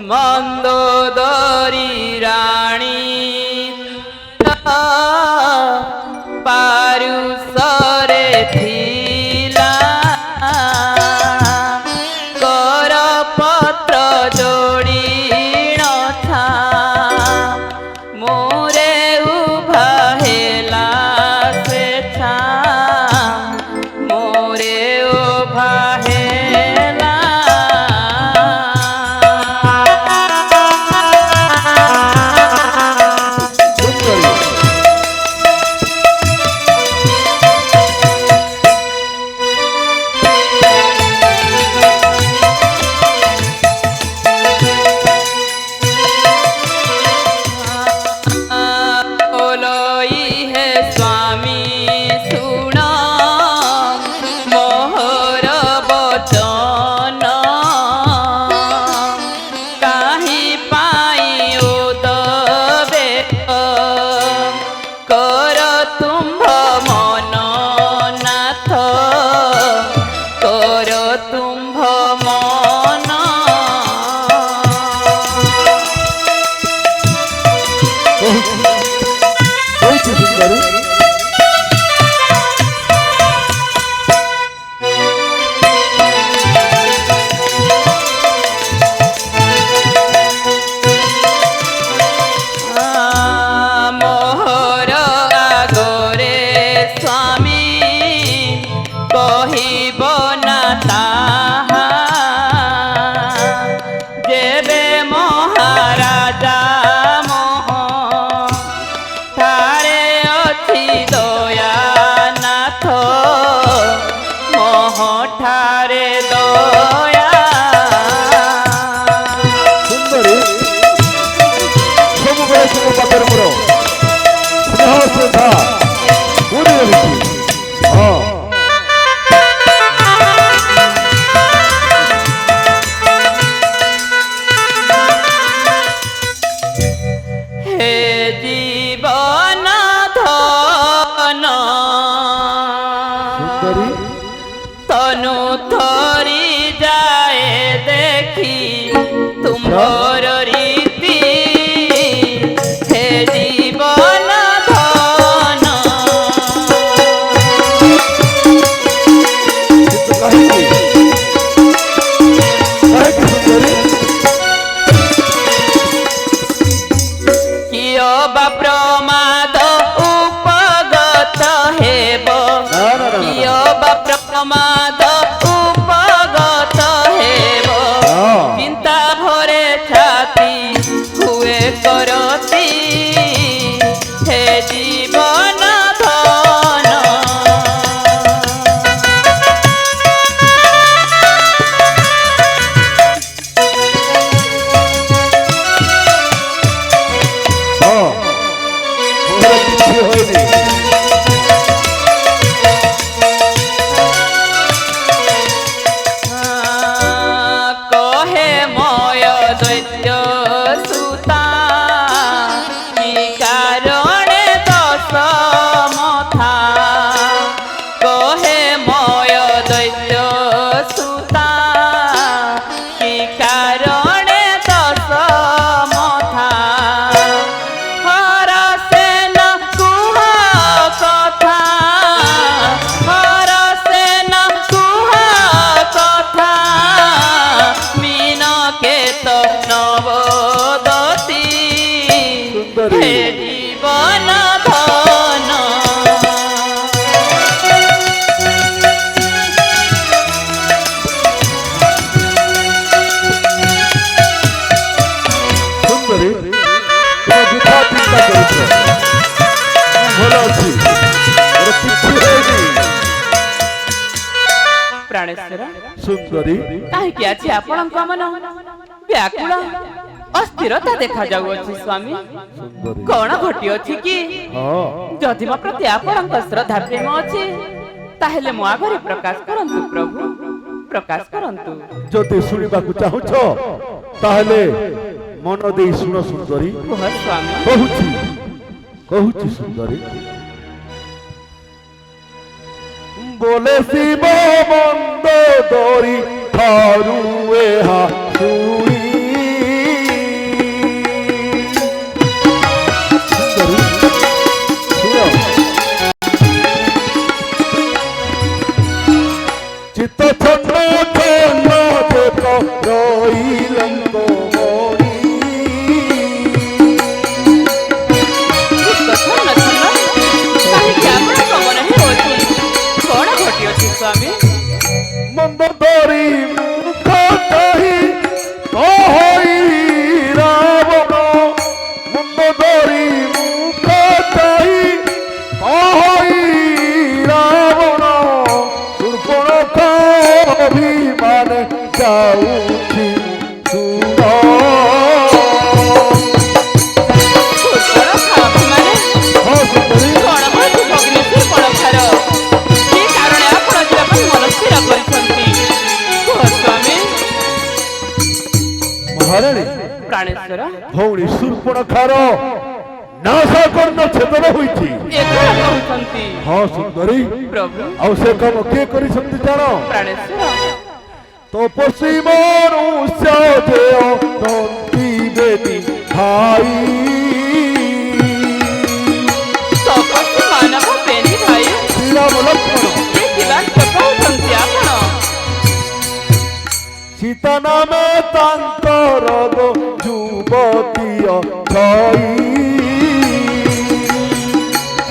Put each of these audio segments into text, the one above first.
मंदोदरी राणी पारुसरे थिला कर पत्र जोड़ी नथा मोरे उभा हेला से छा मोरे उभा हेला तनु थोरी जाए देखी तुम्हार रीति हे जीवन धन किय बा प्रमाद उपगत हेब किय बा प्रमाद उपगत हेब चिंता भरे छाती हुए करती हे जीवन धन जीवन धन प्राणेश्वर सुंदरी काहे अछि आपणक मन व्याकुल अस्थिरता देखा जाउछि स्वामी कौन घटी अछि कि जदि मो प्रति आपणक श्रद्धा प्रेम अछि ताहेले मो आगरे प्रकाश करंतु प्रभु प्रकाश करंतु जदि सुनिबाकु चाहुछ ताहेले मन देई सुन सुंदरी ओह स्वामी कहूची सुंदरी बोले शिव मंद दरी थारू एहा सुई महाराणी प्राणेश्वर भौणी शूर्पणखार नाश कर्ण छेदन होईछि एका कहउछंती हाँ सुंदरी प्रभु आउ से काम के करिसंती जानो प्राणेश्वर तपस्वी मनुष्य जेओ तंती बेटी भाई तपस्वी मानव बेनी भाई श्री राम लक्ष्मण ये किला कहउछंती आपण सीता नामे तांकर गो युवतीय छई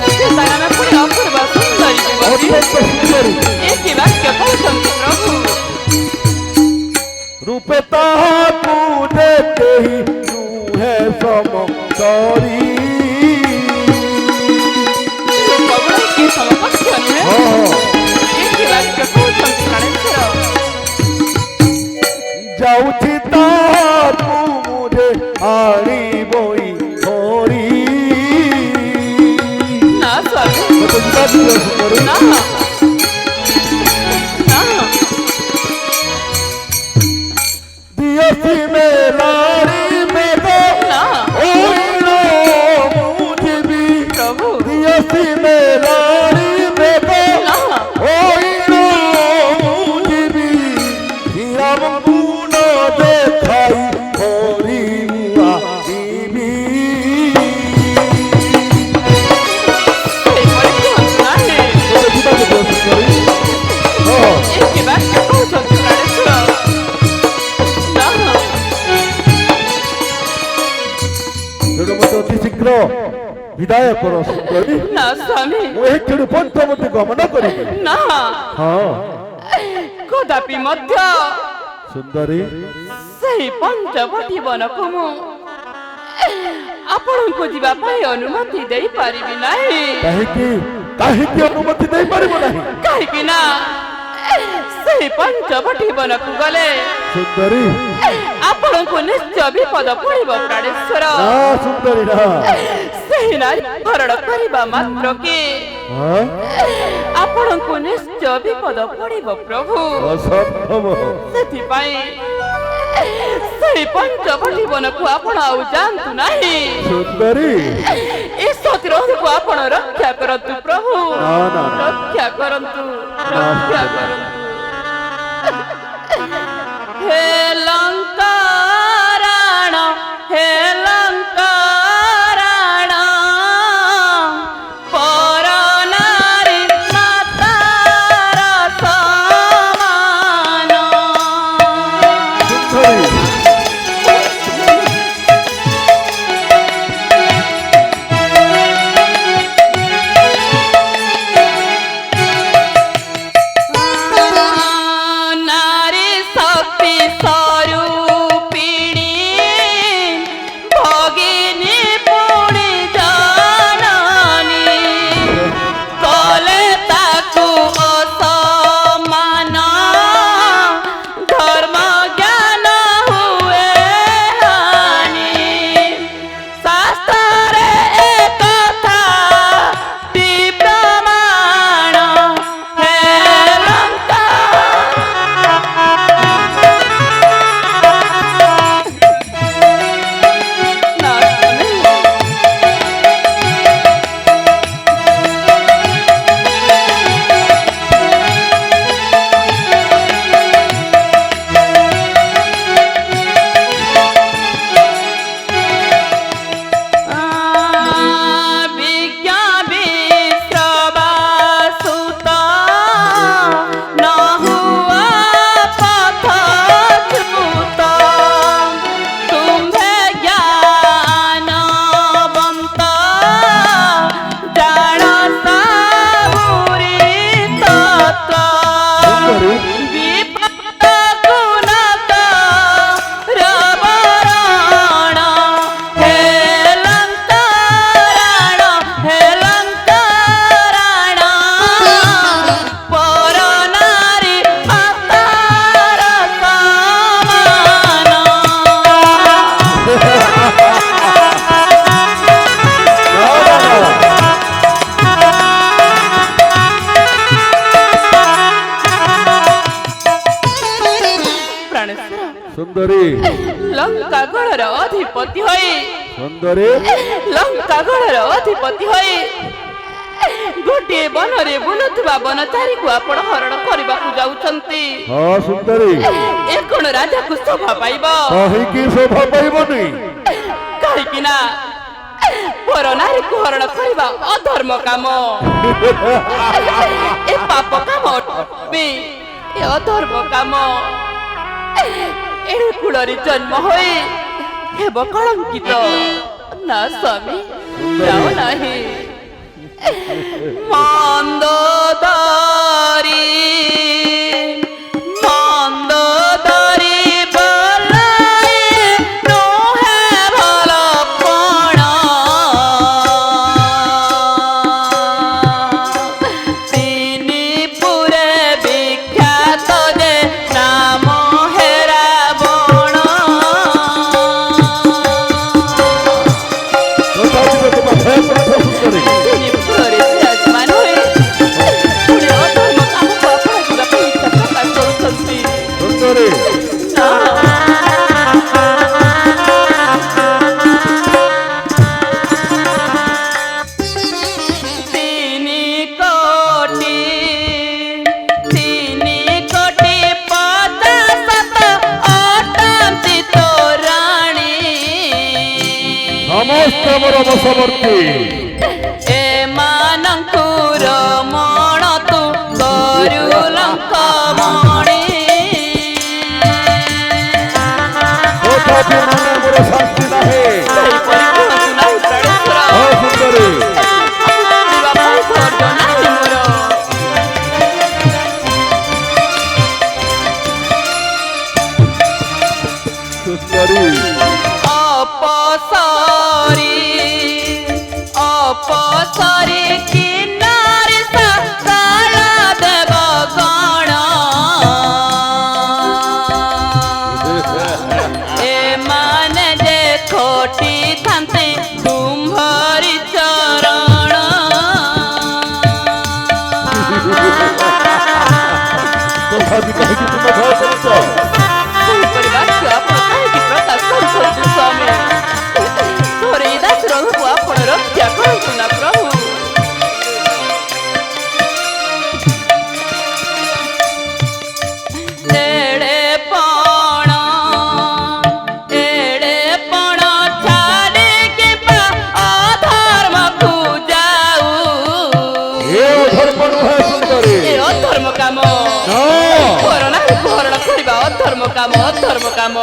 सीता नामे पुरी अपूर्व सुंदरी युवती अत्यंत सुंदरी ये किला कहउछंती प्रभु रूपे ताहाकू देते ही है सम करी प्रभु के समकक्ष नुहे ये किला कहउछंती प्राणेश्वर जाऊची ताहाकू मुझे आड़ी बोई थोड़ी ना स्वामी तो जिता दियो सुंदरी ना ना दियसी में लाड़ी में दो ना ओइनो मुझे भी प्रभु दियसी में लाड़ी में दो ना ओइनो मुझे भी हिराम गुण देखाई होरी मुआ दीवी ये बड़ी हंसना है तो जिता दियो सुंदरी हाँ एक बात कहउछंती प्राणेश्वर ना तेणु मत अति शीघ्र विदाय कर सुंदरी ना स्वामी मुझे केणु पंचवटी गमन करी ना हाँ कदापि मध्य सुंदरी ସେହି ପଞ୍ଚବଟୀ ବନକୁ ମୁଁ ଆପଣଙ୍କୁ ଯିବା ପାଇଁ ଅନୁମତି ଦେଇପାରିବି ନାହିଁ କାହିଁକି ଅନୁମତି ଦେଇପାରିବ ନାହିଁ କାହିଁକି ନା ସେହି ପଞ୍ଚବଟୀ ବନକୁ ଗଲେ ସୁନ୍ଦରୀ ଆପଣଙ୍କୁ ନିଶ୍ଚୟ ବିପଦ ପଡ଼ିବ ପ୍ରାଣେଶ୍ୱର ନା ସୁନ୍ଦରୀ ନା ସେହି ନାରୀ ହରଣ କରିବା ମାତ୍ରକେ ହଁ ଆପଣଙ୍କୁ ନିଶ୍ଚୟ ବିପଦ ପଡ଼ିବ ପ୍ରଭୁ ଅସମ୍ଭବ ସେଥିପାଇଁ ସେହି ପଞ୍ଚବଟୀ ବନକୁ ଆପଣ ଆଉ ଯାଆନ୍ତୁ ନାହିଁ ସୁନ୍ଦରୀ ଏ ସତୀରଙ୍କୁ ଆପଣ ରକ୍ଷା କରନ୍ତୁ ପ୍ରଭୁ ନା, ନା, ନା। ରକ୍ଷା କରନ୍ତୁ ରକ୍ଷା କରନ୍ତୁ ହେ ଲଙ୍କାରାଣ ହେ ଲଙ୍କାରାଣ ପର ନାରୀ ମାତାର ସମାନ ସୁନ୍ଦରୀ नारी शक्ति स्वरूपिणी भगिनी पुणी जननी कले ताकु असमान धर्म ज्ञान हुए हानि शास्त्रे एकथा प्रमाण हे लंका विज्ञा विश्रवासुत न हुआ पथच्युत तुम्हें ज्ञानवंत जान साबुरी तत्व सुंदरी विपद गुणक रवरण हे लंकाराण पर नारी मातार समान प्राणेश्वर सुंदरी लंका ଲଙ୍କା ଗଳର ଅଧିପତି ହୋଇ ସୁନ୍ଦରୀ ଲଙ୍କା ଗଳର ଅଧିପତି ହୋଇ ଗୋଟିଏ ବନରେ ବୁଲୁଥିବା ବନଚାରୀକୁ ଆପଣ ହରଣ କରିବାକୁ ଯାଉଛନ୍ତି। ହଁ ସୁନ୍ଦରୀ ଏ କଣ ରାଜାକୁ ଶୋଭା ପାଇବ? କାହିଁକି ଶୋଭା ପାଇବନି? କାହିଁକି ନା ପର ନାରୀକୁ ହରଣ କରିବା ଅଧର୍ମ କାମ। ଏ ପାପ କାମ ଅଟେ, ଏ ଅଧର୍ମ କାମ। ଏଣେ କୂଳରେ ଜନ୍ମ ହୋଇ ହେବ କଳଙ୍କିତ। ନା ସ୍ୱାମୀ ଯାଅ ନାହିଁ। ମନ୍ଦୋଦରୀ ମନ୍ଦୋଦରୀ ବଲାଏ ନୁହେଁ ଭଲ ପଣ। ତିନି ପୁରେ ବିଖ୍ୟାତ ଯେ ନାମ ହେରା ବଣ। ତିନି ପୁରରେ ବିରାଜମାନ ହୋଇ ପୁଣି ଅଧର୍ମ କାମକୁ ଆପଣାଇବାକୁ ଇଚ୍ଛା ପ୍ରକାଶ କରୁଛନ୍ତି। ସୁନ୍ଦରୀ ନା ତିନି କୋଟି 50 ଅଟନ୍ତି ତୋରାଣୀ। ସମସ୍ତ ମୋର ବଶବର୍ତ୍ତୀ ଏମାନଙ୍କୁ ରମଣ ତୁ କରୁ ଲଙ୍କମଣି। ତଥାପି ମନେ ମୋର ଶାନ୍ତି ନାହିଁ। ସେହିପରି କୁହନ୍ତୁ ନାହିଁ ପ୍ରାଣେଶ୍ୱର। ହଁ ସୁନ୍ଦରୀ ଯିବା ପାଇଁ ଧୈର୍ଯ୍ୟ ନାହିଁ ମୋର। ସୁନ୍ଦରୀ ଅପସରି କିନାରି ସକାଳ ଦେବ ଗଣ। ଏମାନେ ଯେ ଖୋଟିଥାନ୍ତି ତୁମ୍ଭରି ଚରଣ। ତଥାପି କାହିଁକି ତୁମେ ଭୟ କରୁଛ? ସେହିପରି ବାକ୍ୟ ଆପଣ କାହିଁକି ପ୍ରକାଶ କରୁଛନ୍ତି ସ୍ୱାମୀ? ମୋର ଏଇ ଦାସରଙ୍କୁ ଆପଣ ରକ୍ଷା କରନ୍ତୁ ନା ପ୍ରଭୁ। ଏଡ଼େ ପଣ ଛାଡ଼ିକି ଅଧର୍ମକୁ ଯାଉ। ଏ ଅଧର୍ମ ନୁହେଁ ସୁନ୍ଦରୀ। ଏ ଅଧର୍ମ କାମ। ପର ନାରୀକୁ ହରଣ କରିବା ଅଧର୍ମ କାମ, ଅଧର୍ମ କାମ।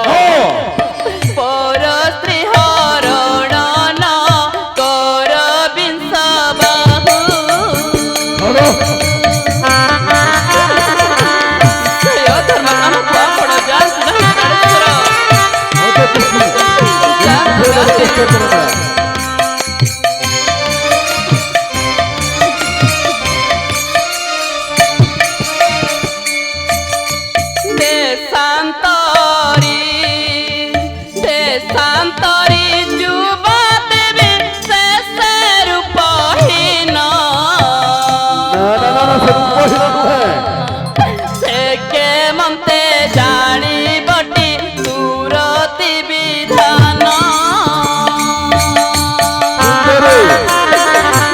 ପର ସ୍ତ୍ରୀ ହରଣ ନ କର ବିଂଶ ବାହୁ। ସେଇ ଅଧର୍ମ କାମକୁ ଆପଣ ଯାଆନ୍ତୁ ନାହିଁ ପ୍ରାଣେଶ୍ୱର। ଯାଆନ୍ତୁ ନାହିଁ। ଦେଶାନ୍ତରୀ ଯୁବଦେବୀ ଶେଷ ରୂପହୀନ। ସେ କେମନ୍ତେ ଜାଣିବଟି ସୁରତି ବିଧାନ।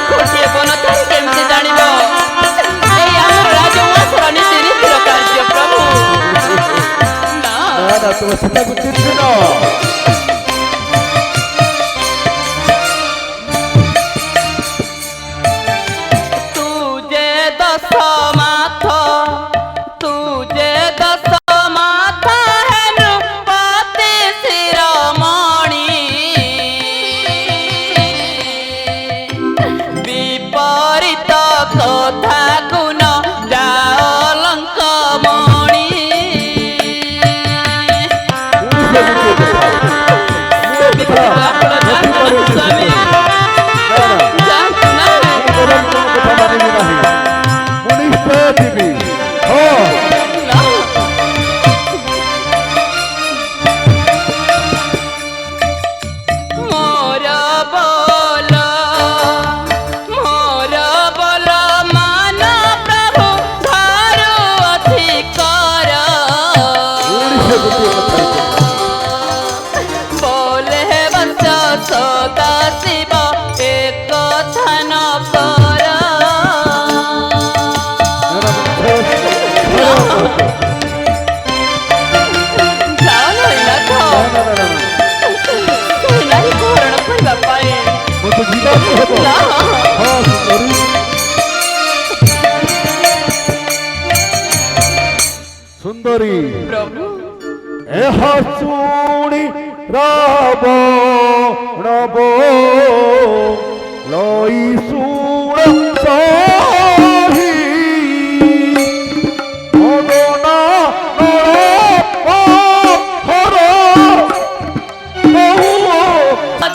ଗୋଟିଏ ବନଚାରୀ କେମିତି ଜାଣିବ ଏଇ ଆମର ରାଜଉଆସର ନୀତି ରୀତିର କାର୍ଯ୍ୟ ପ୍ରଭୁ? ନା ତୁମେ ସୀତାକୁ ଚିହ୍ନିନ। ତୁ ଯେ ଦଶ ମାଥ ହେନୁ ପତି ଶିରୋମଣି। ବିପରୀତ କଥାକୁ ନ ଯାଅ ଲଙ୍କମଣି। ସଦା ଶିବ ଏ କଥା ନ କର। ଯାଅ ନଇନାଥ, ସେ ନାରୀକୁ ହରଣ କରିବା ପାଇଁ ମତେ ଯିବାକୁ ହେବ। ଯାଅ। ହଁ ସୁନ୍ଦରୀ। ସୁନ୍ଦରୀ ପ୍ରଭୁ ଏହା ଶୁଣି ରାବଣ ଲଇ ଶୁଣ ସହି ମଦନା ହର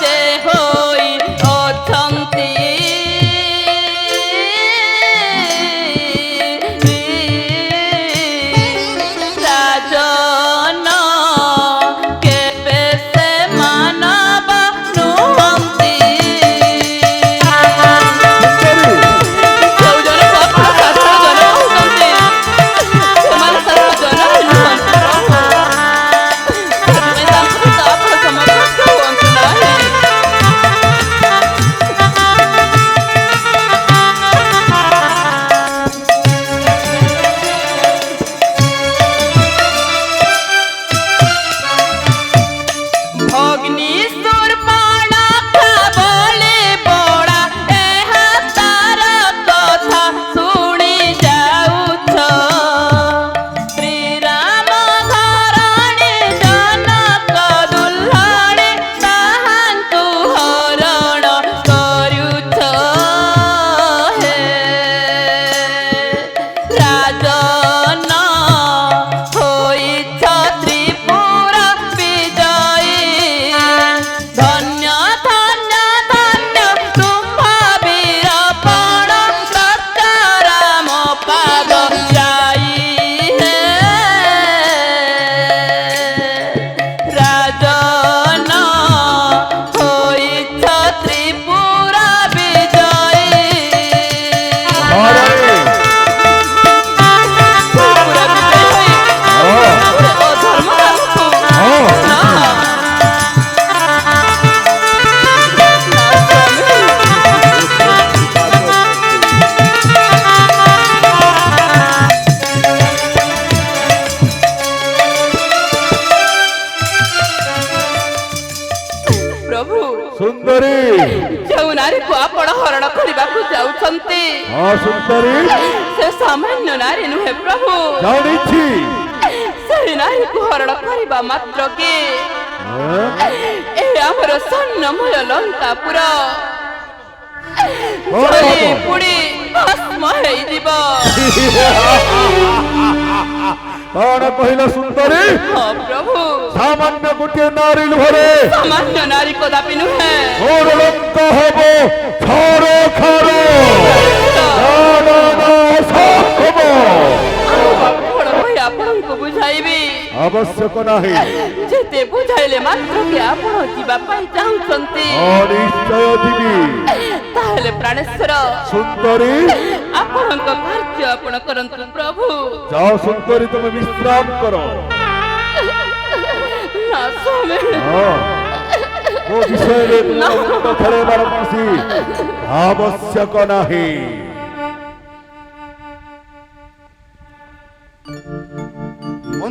ଯେ ହୋଇ ଅଛନ୍ତି ରାଜନ କେବେ ସେ ମାନବ ନୁହନ୍ତି। ଯୋଉଜଣ କପଟ ଶାସ୍ତ୍ର ଜନ ହଉଛନ୍ତି ସେମାନେ ଶାସ୍ତ୍ର ଜନ ନୁହନ୍ତି ପ୍ରଭୁ। ସେଥିପାଇଁ ତାଙ୍କ ସହିତ ଆପଣ ସମକକ୍ଷ ହୁଅନ୍ତୁ ନାହିଁ। ଅଗ୍ନି ସୁର୍ବାଣ ଖାବଳେ ବଳା ଏହା ତାର କଥା ଶୁଣି ଯାଉଛ। ଶ୍ରୀରାମ ଘରଣୀ ଜନକ ଦୁଲ୍ହଣୀ ତାହାଙ୍କୁ ହରଣ କରୁଛ। ହେ ରାଜନ ହୋଇଛ ତ୍ରିପୁର ବିଜୟୀ। ଧନ୍ୟ ଧନ୍ୟ ଧନ୍ୟ ତୁମ୍ଭ ବୀରପଣ ରାମ ପାଦ ଯାଇ। ହେ ରାଜନ ହୋଇଛ ତ୍ରିପୁର ବିଜୟୀ। ତ୍ରିପୁର ବିଜୟୀ ହୋଇ ଅଧର୍ମ କାମକୁ ପ୍ରଭୁ ସୁନ୍ଦରୀ ଯେଉଁ ନାରୀକୁ ଆପଣ ହରଣ କରିବାକୁ ଯାଉଛନ୍ତି ହଁ ସୁନ୍ଦରୀ ସେ ସାମାନ୍ୟ ନାରୀ ନୁହେଁ ପ୍ରଭୁ। ଜାଣିଛି। ସେହି ନାରୀକୁ ହରଣ କରିବା ମାତ୍ରକେ ଏ ଆମର ସ୍ୱର୍ଣ୍ଣମୟ ଲଙ୍କାପୁର ଜଳି ପୋଡ଼ି ଭସ୍ମ ହେଇଯିବ। କଣ କହିଲ ସୁନ୍ଦରୀ? ହଁ ପ୍ରଭୁ, ସାମାନ୍ୟ ଗୋଟିଏ ନାରୀ ଲୁହରେ ସାମାନ୍ୟ ନାରୀ କଦାପି ନୁହେଁ। ମୋର ଲଙ୍କ ହବ ଛାର ଖାର କଣ କହି ଆପଣଙ୍କୁ ବୁଝାଇବି? ଆବଶ୍ୟକ ନାହିଁ। ଯେତେ ବୁଝାଇଲେ ମାତ୍ରକେ ଆପଣ ଯିବା ପାଇଁ ଚାହୁଁଛନ୍ତି। ନିଶ୍ଚୟ ଯିବି। ତାହେଲେ ପ୍ରାଣେଶ୍ୱର ସୁନ୍ଦରୀ ଆପଣଙ୍କ କାର୍ଯ୍ୟ ଆପଣ କରନ୍ତୁ ପ୍ରଭୁ। ଯାଅ ସୁନ୍ଦରୀ, ତମେ ବିଶ୍ରାମ କର। ନା ସ୍ୱାମୀ, ମୋ ବିଷୟରେ ଖେଳେଇବାର କୌଣସି ଆବଶ୍ୟକ ନାହିଁ।